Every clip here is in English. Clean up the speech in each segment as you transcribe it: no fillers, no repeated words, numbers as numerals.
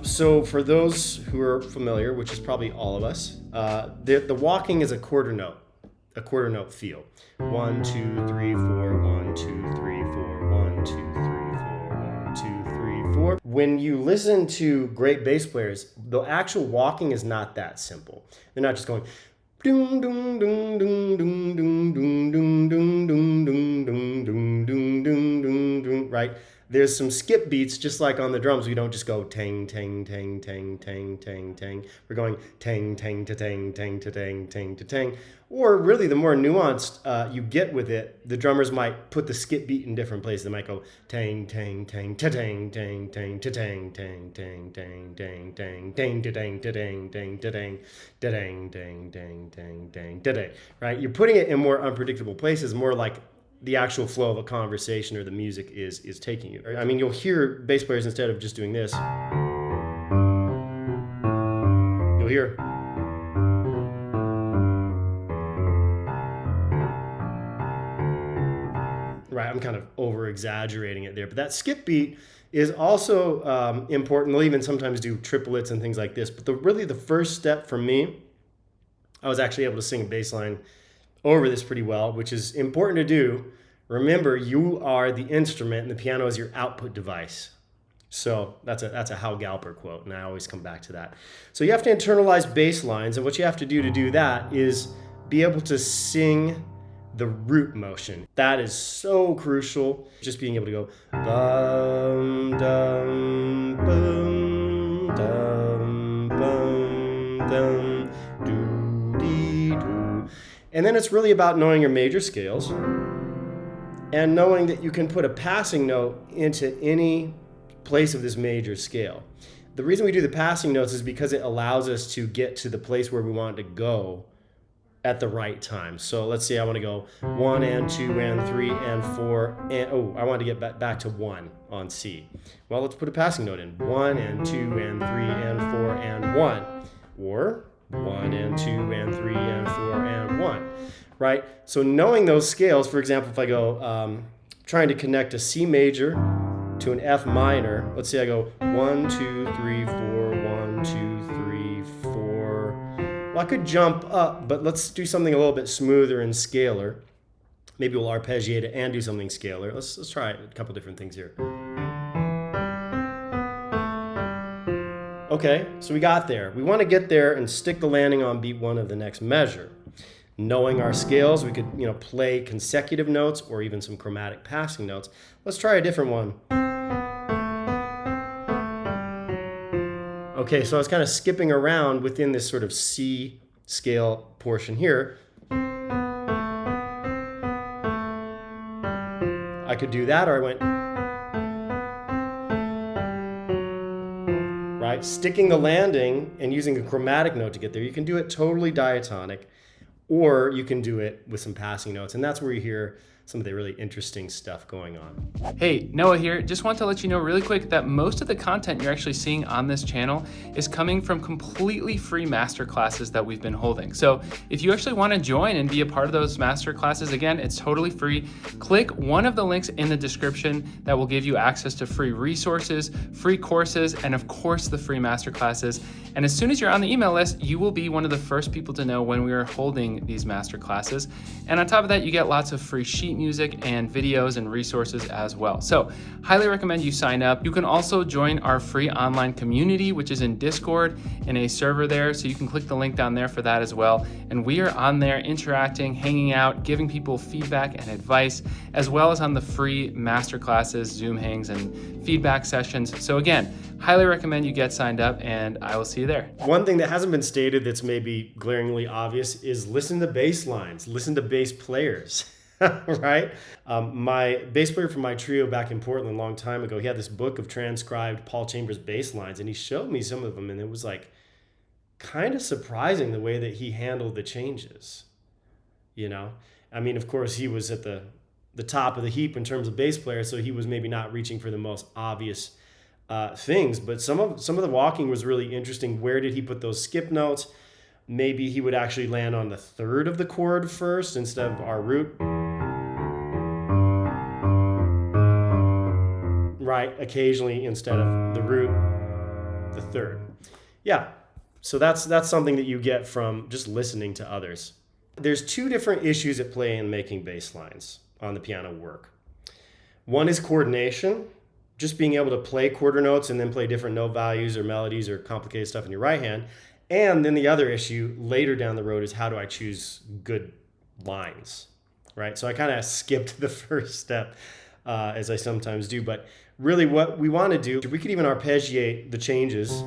So for those who are familiar, which is probably all of us, the walking is a quarter note feel. 1, 2, 3, 4, 1, 2, 3, 4, 1, 2, 3, 4, 1, 2, 3, 4. When you listen to great bass players, the actual walking is not that simple. They're not just going doom doom doom doom doom doom doom doom doom doom doom doom doom doom doom doom, right? There's some skip beats, just like on the drums. We don't just go tang, tang, tang, tang, tang, tang, tang. We're going tang, tang, ta, tang, tang, ta, tang, tang, ta, tang. Or really, the more nuanced you get with it, the drummers might put the skip beat in different places. They might go tang, tang, tang, ta, tang, tang, tang, ta, tang, tang, tang, tang, tang, tang, tang, ta, tang, ta, tang, tang, ta, tang, ta, tang, tang, tang, tang, tang, ta, tang. Right? You're putting it in more unpredictable places, more like the actual flow of a conversation or the music is taking you. I mean, you'll hear bass players, instead of just doing this, you'll hear. Right, I'm kind of over exaggerating it there, but that skip beat is also important. They'll even sometimes do triplets and things like this. But really the first step for me, I was actually able to sing a bass line over this pretty well, which is important to do. Remember, you are the instrument and the piano is your output device. So that's a Hal Galper quote, and I always come back to that. So you have to internalize bass lines, and what you have to do that is be able to sing the root motion. That is so crucial. Just being able to go bum dum boom dum bum dum doo dee doo. And then it's really about knowing your major scales and knowing that you can put a passing note into any place of this major scale. The reason we do the passing notes is because it allows us to get to the place where we want to go at the right time. So let's say I want to go 1 and 2 and 3 and 4 and I want to get back to 1 on C. Well, let's put a passing note in 1 and 2 and 3 and 4 and 1, or 1 and 2 and 3 and 4 and 1, right? So knowing those scales, for example, if I go trying to connect a C major to an F minor, let's say I go 1, 2, 3, 4, 1, 2, 3, 4. Well, I could jump up, but let's do something a little bit smoother and scalar. Maybe we'll arpeggiate it and do something scalar. Let's try a couple different things here. Okay, so we got there. We want to get there and stick the landing on beat 1 of the next measure. Knowing our scales, we could, play consecutive notes or even some chromatic passing notes. Let's try a different one. Okay, so I was kind of skipping around within this sort of C scale portion here. I could do that, or I went, right? Sticking the landing and using a chromatic note to get there. You can do it totally diatonic, or you can do it with some passing notes, and that's where you hear some of the really interesting stuff going on. Hey, Noah here. Just want to let you know really quick that most of the content you're actually seeing on this channel is coming from completely free masterclasses that we've been holding. So if you actually want to join and be a part of those masterclasses, again, it's totally free. Click one of the links in the description that will give you access to free resources, free courses, and of course the free masterclasses. And as soon as you're on the email list, you will be one of the first people to know when we are holding these masterclasses. And on top of that, you get lots of free sheet music and videos and resources as well. So highly recommend you sign up. You can also join our free online community, which is in Discord, in a server there. So you can click the link down there for that as well. And we are on there interacting, hanging out, giving people feedback and advice, as well as on the free masterclasses, Zoom hangs, and feedback sessions. So again, highly recommend you get signed up, and I will see you there. One thing that hasn't been stated that's maybe glaringly obvious is listen to bass lines, listen to bass players. Right? My bass player from my trio back in Portland a long time ago, he had this book of transcribed Paul Chambers bass lines, and he showed me some of them, and it was like kind of surprising the way that he handled the changes. I mean, of course, he was at the top of the heap in terms of bass player, so he was maybe not reaching for the most obvious things, but some of the walking was really interesting. Where did he put those skip notes? Maybe he would actually land on the third of the chord first instead of our root. Right, occasionally instead of the root, the third. Yeah, so that's something that you get from just listening to others. There's two different issues at play in making bass lines on the piano work. One is coordination, just being able to play quarter notes and then play different note values or melodies or complicated stuff in your right hand. And then the other issue later down the road is how do I choose good lines, right? So I kind of skipped the first step, as I sometimes do. But really what we want to do, we could even arpeggiate the changes.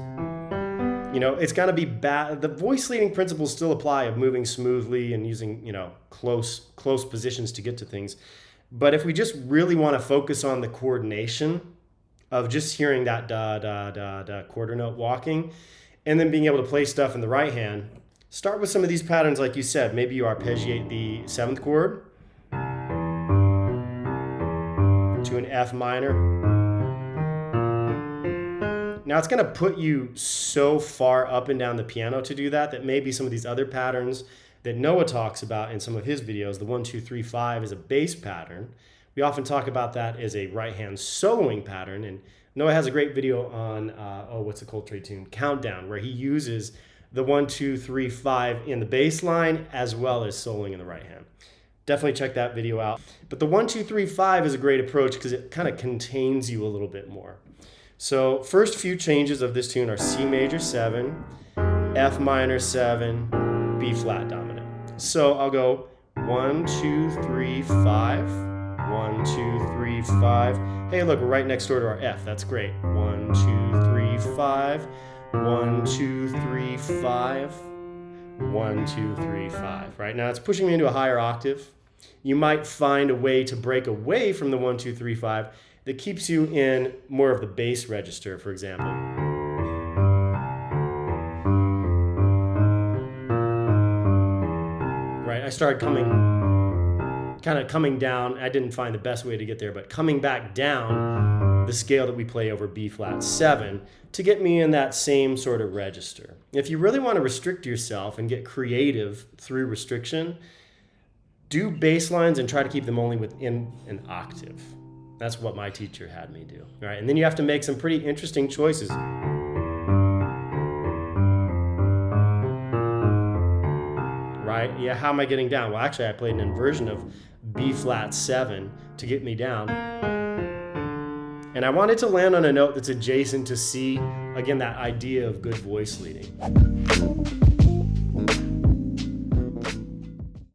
You know, it's got to be the voice leading principles still apply of moving smoothly and using, you know, close positions to get to things. But if we just really want to focus on the coordination of just hearing that da, da, da, da quarter note walking and then being able to play stuff in the right hand, start with some of these patterns like you said. Maybe you arpeggiate the 7th chord to an F minor. Now it's going to put you so far up and down the piano to do that maybe some of these other patterns that Noah talks about in some of his videos, the 1, 2, 3, 5 is a bass pattern. We often talk about that as a right hand soloing pattern, and Noah has a great video on, what's the Coltrane tune? Countdown, where he uses the 1, 2, 3, 5 in the bass line as well as soloing in the right hand. Definitely check that video out. But the 1, 2, 3, 5 is a great approach because it kind of contains you a little bit more. So first few changes of this tune are C major 7, F minor 7, B flat dominant. So I'll go 1, 2, 3, 5, 1, 2, 3, 5. Hey, look, we're right next door to our F. That's great. 1, 2, 3, 5, 1, 2, 3, 5, 1, 2, 3, 5. Right now it's pushing me into a higher octave. You might find a way to break away from the 1, 2, 3, 5 that keeps you in more of the bass register, for example. Right, I started coming down. I didn't find the best way to get there, but coming back down the scale that we play over B flat 7 to get me in that same sort of register. If you really want to restrict yourself and get creative through restriction, do bass lines and try to keep them only within an octave. That's what my teacher had me do. All right, and then you have to make some pretty interesting choices. Right? Yeah, how am I getting down? Well, actually, I played an inversion of B flat 7 to get me down. And I wanted to land on a note that's adjacent to C. Again, that idea of good voice leading.